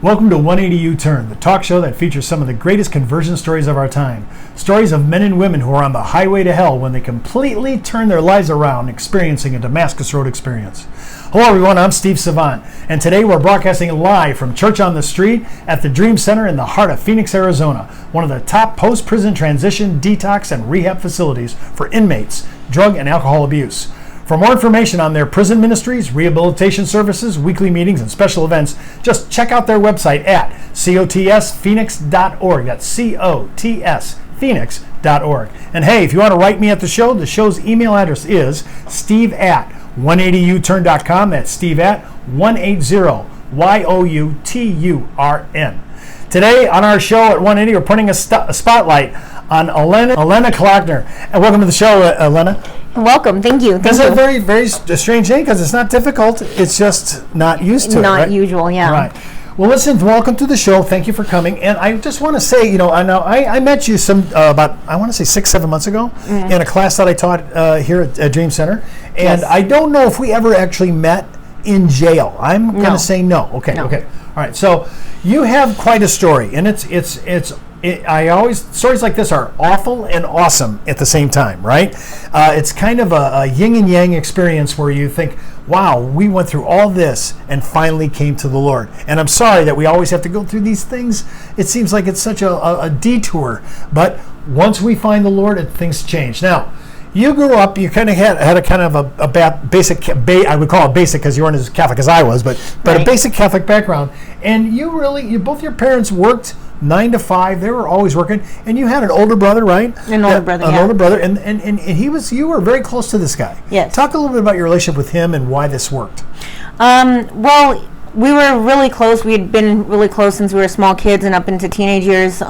Welcome to 180 U-Turn, the talk show that features some of the greatest conversion stories of our time. Stories of men and women who are on the highway to hell when they completely turn their lives around, experiencing a Damascus Road experience. Hello everyone, I'm Steve Savant, and today we're broadcasting live from Church on the Street at the Dream Center in the heart of Phoenix, Arizona, one of the top post-prison transition, detox, and rehab facilities for inmates, drug and alcohol abuse. For more information on their prison ministries, rehabilitation services, weekly meetings, and special events, just check out their website at cotsphoenix.org. That's cotsphoenix.org. And hey, if you want to write me at the show's email address is steve@180uturn.com. That's steve at 180YOUTURN. Today on our show at 180, we're putting a spotlight on Elena Kloeckner. And welcome to the show, Elena. Welcome, thank you. That's a very, very strange name because it's not difficult. It's just not used to it, right? Not usual, yeah. Right. Well, listen, welcome to the show. Thank you for coming. And I just want to say, I met you about 6-7 months ago in a class that I taught here at Dream Center. And yes. I don't know if we ever actually met in jail. I'm going to say no. Okay. All right. So you have quite a story, and stories like this are awful and awesome at the same time, right? It's kind of a yin and yang experience where you think, wow, we went through all this and finally came to the Lord. And I'm sorry that we always have to go through these things. It seems like it's such a detour. But once we find the Lord, things change. Now, you grew up, you kind of had a kind of a basic, I would call it basic because you weren't as Catholic as I was, but right. A basic Catholic background. And both your parents worked 9 to 5. They were always working, and you had an older brother, right? An older brother, and you were very close to this guy. Yes. Talk a little bit about your relationship with him and why this worked. Well, we were really close. We had been really close since we were small kids and up into teenage years.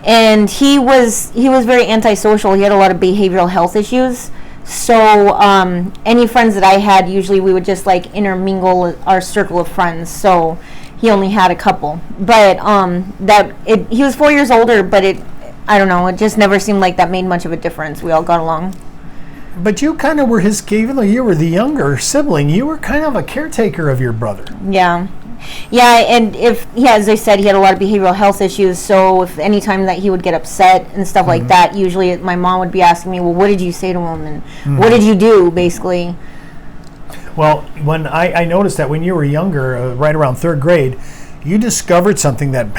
And he was very antisocial. He had a lot of behavioral health issues. So any friends that I had, usually we would just intermingle our circle of friends. So he only had a couple. But he was 4 years older, but I don't know, it just never seemed like that made much of a difference. We all got along. But you kind of were even though you were the younger sibling, you were kind of a caretaker of your brother. Yeah. Yeah, and as I said, he had a lot of behavioral health issues, so if any time that he would get upset and stuff like that, usually my mom would be asking me, well, what did you say to him, and what did you do, basically? Well, when I noticed that when you were younger, right around 3rd grade, you discovered something that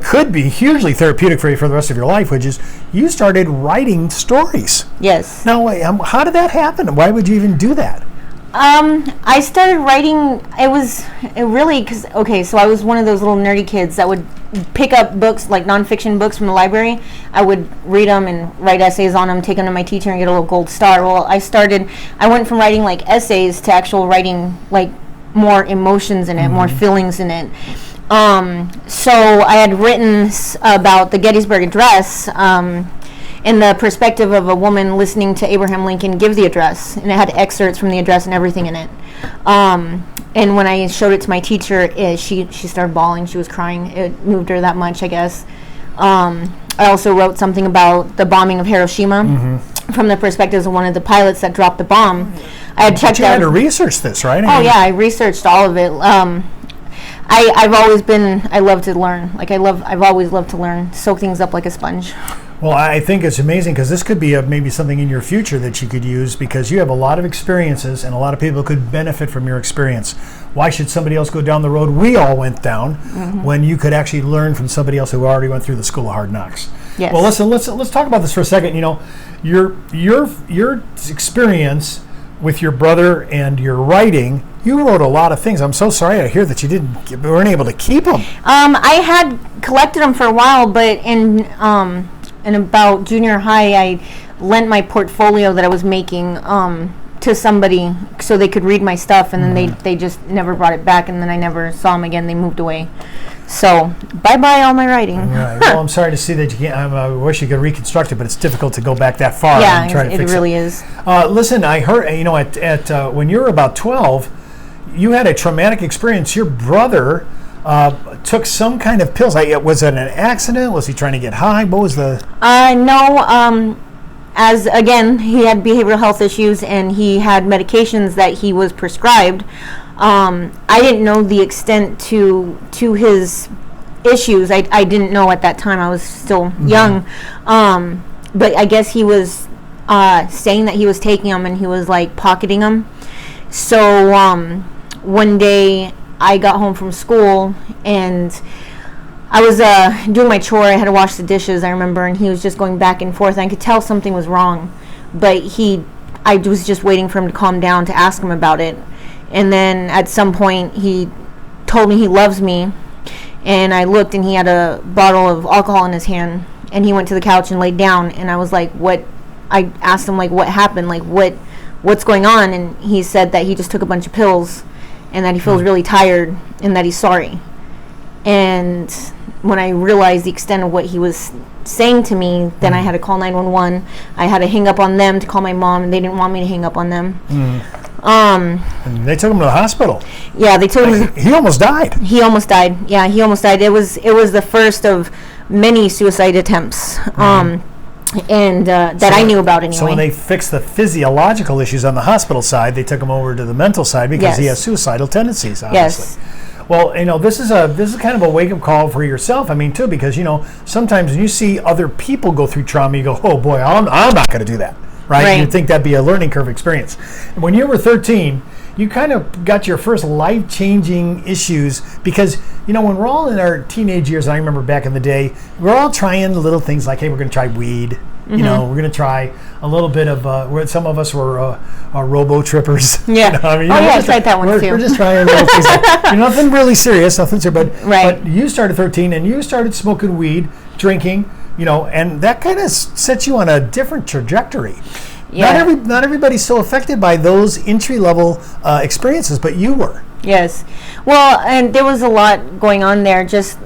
could be hugely therapeutic for you for the rest of your life, which is you started writing stories. Yes. Now, how did that happen? Why would you even do that? I started writing, so I was one of those little nerdy kids that would pick up books, like nonfiction books from the library. I would read them and write essays on them, take them to my teacher and get a little gold star. Well, I went from writing essays to actual writing more emotions in it, more feelings in it. So I had written about the Gettysburg Address, in the perspective of a woman listening to Abraham Lincoln give the address, and it had excerpts from the address and everything in it. And when I showed it to my teacher, she started bawling. She was crying. It moved her that much, I guess. I also wrote something about the bombing of Hiroshima from the perspective of one of the pilots that dropped the bomb. I had checked out. You had to research this, right? I researched all of it. I love to learn. I've always loved to learn, soak things up like a sponge. Well, I think it's amazing because this could be maybe something in your future that you could use because you have a lot of experiences and a lot of people could benefit from your experience. Why should somebody else go down the road we all went down when you could actually learn from somebody else who already went through the school of hard knocks? Yes. Well, listen, let's talk about this for a second. Your experience with your brother and your writing, you wrote a lot of things. I'm so sorry to hear that you weren't able to keep them. I had collected them for a while, but in about junior high, I lent my portfolio that I was making to somebody so they could read my stuff, and then they just never brought it back, and then I never saw them again. They moved away. So, bye-bye all my writing. Right. Well, I'm sorry to see that you can't. I wish you could reconstruct it, but it's difficult to go back that far. Yeah, and try to fix it. Really is. Listen, I heard, at when you were about 12, you had a traumatic experience. Your brother took some kind of pills. Was it an accident? Was he trying to get high? What was the... No. As, again, he had behavioral health issues and he had medications that he was prescribed. I didn't know the extent to his issues. I didn't know at that time. I was still young. But I guess he was saying that he was taking them and he was like pocketing them. So one day I got home from school and I was doing my chore. I had to wash the dishes, I remember, and he was just going back and forth. I could tell something was wrong, but I was just waiting for him to calm down to ask him about it. And then at some point he told me he loves me, and I looked and he had a bottle of alcohol in his hand, and he went to the couch and laid down, and I was like, what? I asked him, like, what happened? Like, what's going on? And he said that he just took a bunch of pills and that he feels really tired and that he's sorry. And when I realized the extent of what he was saying to me, then I had to call 911. I had to hang up on them to call my mom, and they didn't want me to hang up on them. And they took him to the hospital. Yeah, they took him. He almost died. He almost died. Yeah, he almost died. It was the first of many suicide attempts. That I knew about anyway. So when they fixed the physiological issues on the hospital side, they took him over to the mental side because he has suicidal tendencies, obviously. Yes. Well, this is kind of a wake-up call for yourself. I mean, too, because sometimes when you see other people go through trauma, you go, "Oh boy, I'm not going to do that." Right? You'd think that'd be a learning curve experience. And when you were 13, you kind of got your first life-changing issues because, when we're all in our teenage years, and I remember back in the day, we're all trying little things like, hey, we're going to try weed. We're going to try a little bit of, some of us were robo-trippers. Yeah. I tried that one too. We're just trying little things like, nothing really serious, nothing serious, but you started 13 and you started smoking weed, drinking, and that kind of sets you on a different trajectory. Yeah. Not everybody's so affected by those entry-level experiences, but you were. Yes. Well, and there was a lot going on there just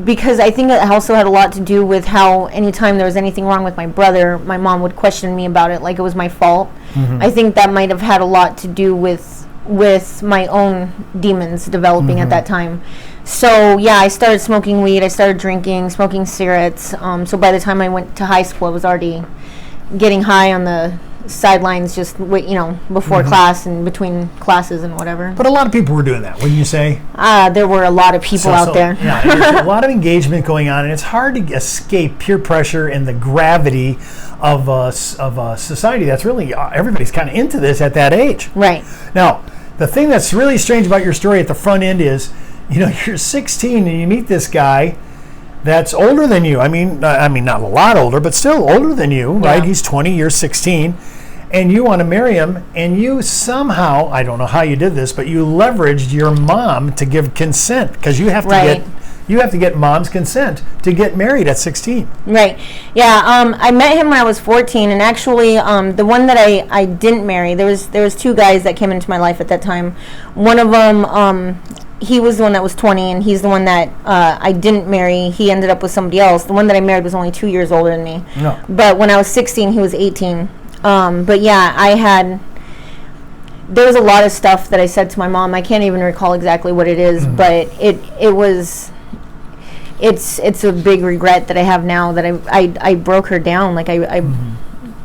because I think it also had a lot to do with how anytime there was anything wrong with my brother, my mom would question me about it like it was my fault. I think that might have had a lot to do with my own demons developing at that time. So, yeah, I started smoking weed, I started drinking, smoking cigarettes. So by the time I went to high school, I was already getting high on the sidelines just before class and between classes and whatever. But a lot of people were doing that, wouldn't you say? There were a lot of people out there. Yeah, there's a lot of engagement going on, and it's hard to escape peer pressure and the gravity of society. That's really, everybody's kind of into this at that age. Right. Now, the thing that's really strange about your story at the front end is, you're 16 and you meet this guy that's older than you. I mean, not a lot older, but still older than you, right? He's 20, you're 16, and you want to marry him, and you somehow, I don't know how you did this, but you leveraged your mom to give consent because you have to get mom's consent to get married at 16. Right. Yeah. I met him when I was 14, and actually, the one that I didn't marry, there was two guys that came into my life at that time. One of them, he was the one that was 20, and he's the one that I didn't marry. He ended up with somebody else. The one that I married was only 2 years older than me. No. But when I was 16, he was 18. But yeah, there was a lot of stuff that I said to my mom. I can't even recall exactly what it is, but it's a big regret that I have now that I broke her down. Like I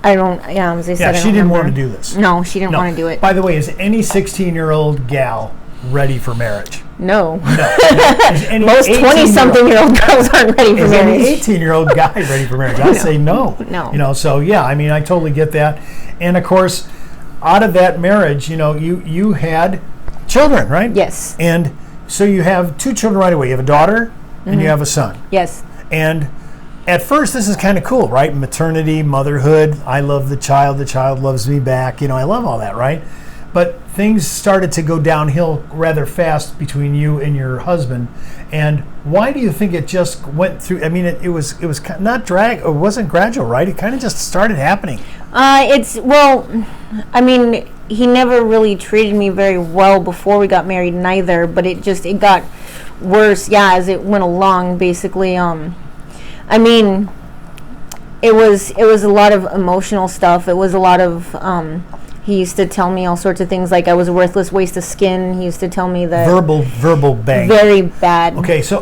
don't, as I said, she didn't want to do this. No, she didn't want to do it. By the way, is any 16-year-old gal ready for marriage? No. Most 20-something-year-old girls aren't ready for marriage. Is any 18-year-old guy ready for marriage? I'd say no. No. So yeah, I totally get that. And of course, out of that marriage, you had children, right? Yes. And so you have two children right away. You have a daughter and you have a son. Yes. And at first, this is kind of cool, right? Maternity, motherhood. I love the child loves me back. I love all that, right? But things started to go downhill rather fast between you and your husband. And why do you think it just went through? It was not it wasn't gradual, right? It kind of just started happening. He never really treated me very well before we got married neither, but it got worse, as it went along, basically. It was a lot of emotional stuff. It was a lot of he used to tell me all sorts of things like I was a worthless waste of skin. He used to tell me that verbal bang. Very bad. Okay, so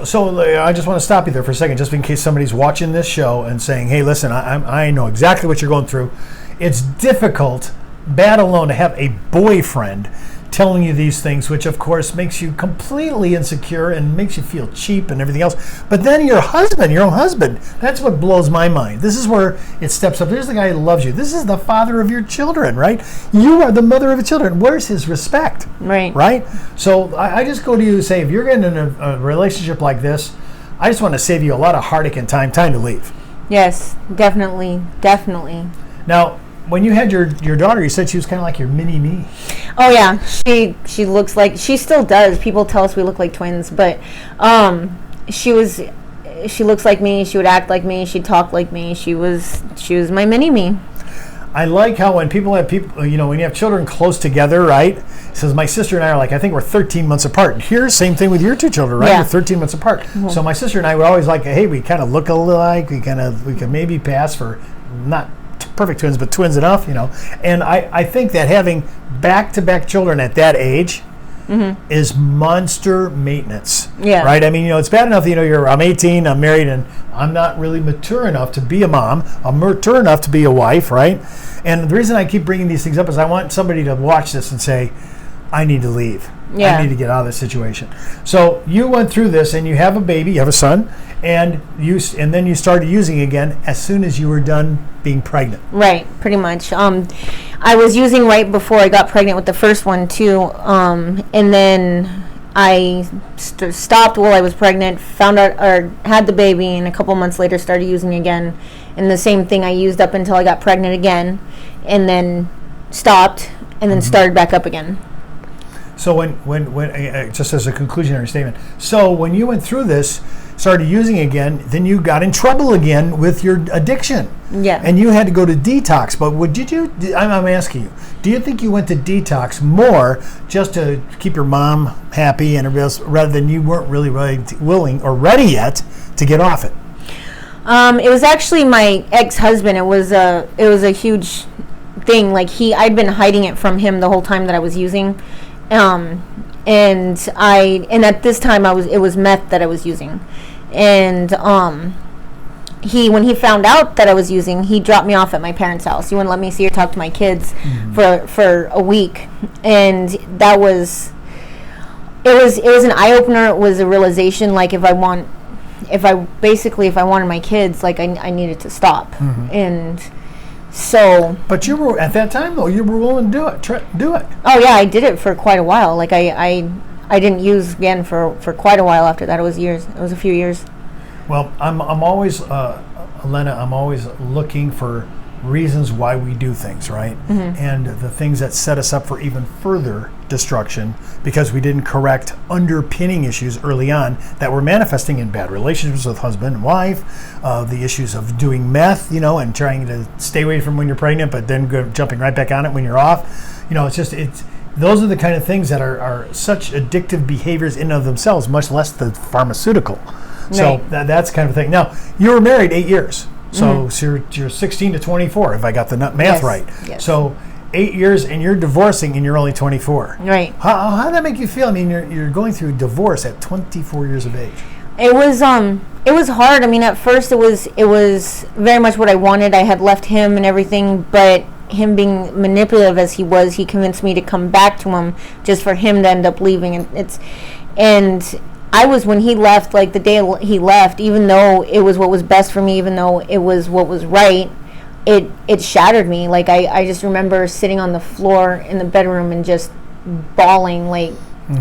I just want to stop you there for a second, just in case somebody's watching this show and saying, "Hey, listen, I know exactly what you're going through. It's difficult, bad alone, to have a boyfriend telling you these things, which of course makes you completely insecure and makes you feel cheap and everything else. But then your own husband, that's what blows my mind. This is where it steps up. There's the guy who loves you. This is the father of your children, right? You are the mother of his children. Where's his respect? Right. Right? So I just go to you and say, if you're getting in a relationship like this, I just want to save you a lot of heartache and time to leave. Yes, definitely. Now, when you had your daughter, you said she was kind of like your mini-me. Oh yeah, she looks like, she still does. People tell us we look like twins, but she looks like me. She would act like me. She'd talk like me. She was my mini-me. I like how when when you have children close together, right? It says my sister and I are like, I think we're 13 months apart. Here, same thing with your two children, right? Yeah. We're 13 months apart. Mm-hmm. So my sister and I were always like, hey, we kind of look alike. We could maybe pass for not perfect twins, but twins enough, And I think that having back-to-back children at that age is monster maintenance. Yeah. Right? I mean, it's bad enough, I'm 18, I'm married, and I'm not really mature enough to be a mom. I'm mature enough to be a wife, right? And the reason I keep bringing these things up is I want somebody to watch this and say, I need to leave. Yeah. I need to get out of this situation. So you went through this, and you have a baby, you have a son, and then you started using again as soon as you were done being pregnant. Right, pretty much. I was using right before I got pregnant with the first one too, and then I stopped while I was pregnant, found out or had the baby, and a couple months later started using again. And the same thing I used up until I got pregnant again, and then stopped, and then started back up again. So when just as a conclusionary statement, so when you went through this, started using again, then you got in trouble again with your addiction. Yeah. And you had to go to detox. But I'm asking you, do you think you went to detox more just to keep your mom happy and everybody else, rather than you weren't really willing or ready yet to get off it? It was actually my ex-husband. It was a huge thing. Like I'd been hiding it from him the whole time that I was using. And at this time it was meth that I was using. And when he found out that I was using, he dropped me off at my parents' house. He wouldn't let me see or talk to my kids for a week. And that was an eye opener. It was a realization, like if I wanted my kids, like I needed to stop. And so, but you were at that time though. You were willing to do it. Oh yeah, I did it for quite a while. Like I didn't use again for quite a while after that. It was years. It was a few years. Well, I'm always Elena. I'm always looking for reasons why we do things, right? And the things that set us up for even further destruction because we didn't correct underpinning issues early on that were manifesting in bad relationships with husband and wife, the issues of doing meth, and trying to stay away from when you're pregnant, but then jumping right back on it when you're off. Those are the kind of things that are such addictive behaviors in and of themselves, much less the pharmaceutical. So Right. that's kind of thing. Now, you were married 8 years. So you're 16 to 24, if I got the math right. Yes. So 8 years, and you're divorcing, and you're only 24. Right. How did that make you feel? I mean, you're going through divorce at 24 years of age. It was hard. I mean, at first it was very much what I wanted. I had left him and everything, but him being manipulative as he was, he convinced me to come back to him just for him to end up leaving. And I was, when he left, like the day he left, even though it was what was best for me, even though it was what was right, it shattered me. Like I just remember sitting on the floor in the bedroom and just bawling, like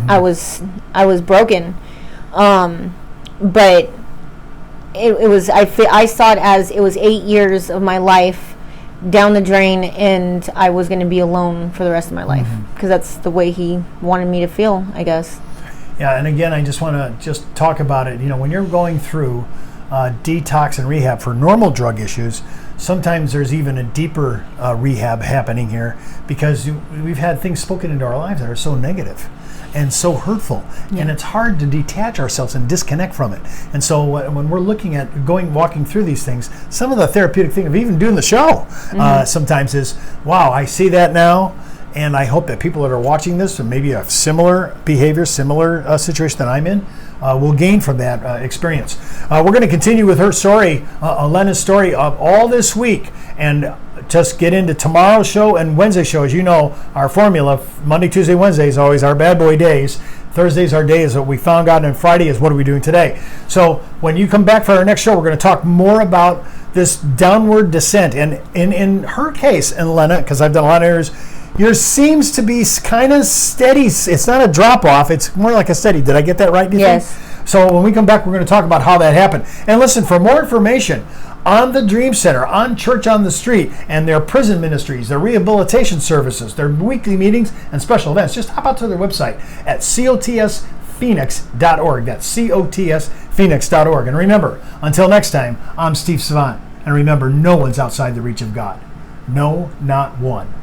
I was broken. But it was, I saw it as it was 8 years of my life down the drain, and I was going to be alone for the rest of my life, because that's the way he wanted me to feel, I guess. Yeah, and again, I just want to talk about it. When you're going through detox and rehab for normal drug issues, sometimes there's even a deeper rehab happening here, because we've had things spoken into our lives that are so negative and so hurtful, and it's hard to detach ourselves and disconnect from it. And so when we're looking at walking through these things, some of the therapeutic thing of even doing the show sometimes is, wow, I see that now. And I hope that people that are watching this, and maybe a similar behavior, similar situation that I'm in, will gain from that experience. We're going to continue with her story, Elena's story, all this week. And just get into tomorrow's show and Wednesday's show. As you know, our formula, Monday, Tuesday, Wednesday is always our bad boy days. Thursday's our day is what we found out, and Friday is what are we doing today. So when you come back for our next show, we're going to talk more about this downward descent. And in her case, and Elena, because I've done a lot of yours seems to be kind of steady. It's not a drop off. It's more like a steady. Did I get that right? Yes. Think? So when we come back, we're going to talk about how that happened. And listen, for more information on the Dream Center, on Church on the Street, and their prison ministries, their rehabilitation services, their weekly meetings, and special events, just hop out to their website at cotsphoenix.org. That's cotsphoenix.org. And remember, until next time, I'm Steve Savant. And remember, no one's outside the reach of God. No, not one.